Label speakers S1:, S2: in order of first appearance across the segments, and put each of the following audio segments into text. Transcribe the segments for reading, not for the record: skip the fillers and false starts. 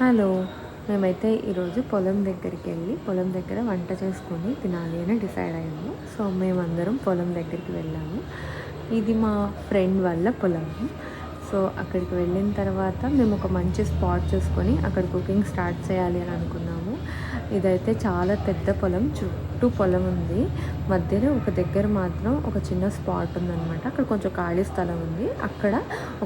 S1: Hello. మేమైతే ఈరోజు పొలం దగ్గరికి వెళ్ళి పొలం దగ్గర వంట చేసుకొని తినాలి అని డిసైడ్ అయ్యాము. సో మేమందరం పొలం దగ్గరికి వెళ్ళాము. ఇది మా ఫ్రెండ్ వాళ్ళ పొలం. సో అక్కడికి వెళ్ళిన తర్వాత మేము ఒక మంచి స్పాట్ చూసుకొని అక్కడ కుకింగ్ స్టార్ట్ చేయాలి అని అనుకున్నాము. ఇదైతే చాలా పెద్ద పొలం, చుట్టూ పొలం ఉంది. మధ్యలో ఒక దగ్గర మాత్రం ఒక చిన్న స్పాట్ ఉందన్నమాట. అక్కడ కొంచెం ఖాళీ స్థలం ఉంది. అక్కడ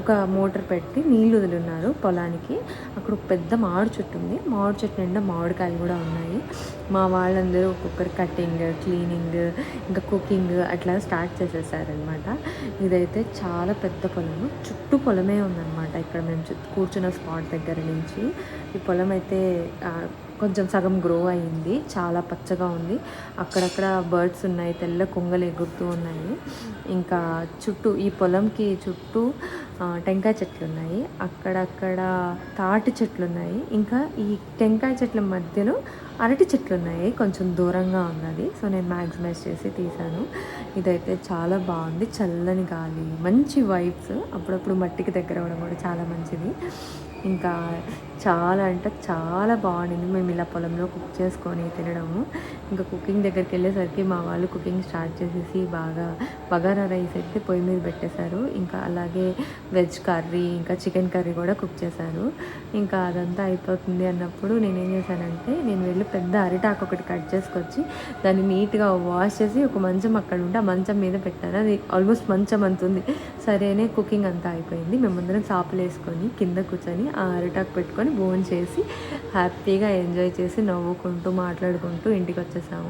S1: ఒక మోటార్ పెట్టి నీళ్లు వదిలిన్నారు పొలానికి. అక్కడ ఒక పెద్ద మామిడి చెట్టు ఉంది. మామిడి చెట్టు నిండా మామిడికాయలు కూడా ఉన్నాయి. మా వాళ్ళందరూ ఒక్కొక్కరు కటింగ్, క్లీనింగ్, ఇంకా కుకింగ్ అట్లా స్టార్ట్ చేసేసారనమాట. ఇదైతే చాలా పెద్ద పొలము, చుట్టూ పొలమే ఉందన్నమాట. ఇక్కడ మేము కూర్చున్న స్పాట్ దగ్గర నుంచి ఈ పొలం అయితే కొంచెం సగం గ్రో అయింది, చాలా పచ్చగా ఉంది. అక్కడక్కడ బర్డ్స్ ఉన్నాయి, తెల్ల కొంగలు ఎగురుతూ ఉన్నాయి. ఇంకా చుట్టూ ఈ పొలంకి చుట్టూ టెంకాయ చెట్లు ఉన్నాయి, అక్కడక్కడ తాటి చెట్లు ఉన్నాయి. ఇంకా ఈ టెంకాయ చెట్ల మధ్యలో అరటి చెట్లు ఉన్నాయి, కొంచెం దూరంగా ఉన్నది. సో నేను మ్యాక్సిమైజ్ చేసి తీశాను. ఇదైతే చాలా బాగుంది, చల్లని గాలి, మంచి వైబ్స్. అప్పుడప్పుడు మట్టికి దగ్గర అవ్వడం కూడా చాలా మంచిది. ఇంకా చాలా అంటే చాలా బాగుండింది మేము ఇలా పొలంలో కుక్ చేసుకొని తినడము. ఇంకా కుకింగ్ దగ్గరికి వెళ్ళేసరికి మా వాళ్ళు కుకింగ్ స్టార్ట్ చేసేసి బాగా బగారా రైస్ అయితే పొయ్యి మీద పెట్టేశారు. ఇంకా అలాగే వెజ్ కర్రీ, ఇంకా చికెన్ కర్రీ కూడా కుక్ చేశారు. ఇంకా అదంతా అయిపోతుంది అన్నప్పుడు నేనేం చేశానంటే, నేను వెళ్ళి పెద్ద అరిటాకు ఒకటి కట్ చేసుకొచ్చి దాన్ని నీట్గా వాష్ చేసి ఒక మంచం అక్కడ ఉంటే ఆ మంచం మీద పెట్టాను. అది ఆల్మోస్ట్ మంచం అంతుంది. సరేనే కుకింగ్ అంతా అయిపోయింది. మేమందరం చాపలు వేసుకొని కింద కూర్చొని ఆ అరిటాకు పెట్టుకొని భోజనం చేసి హ్యాపీగా ఎంజాయ్ చేసి నవ్వుకుంటూ మాట్లాడుకుంటూ ఇంటికి వచ్చేసాము.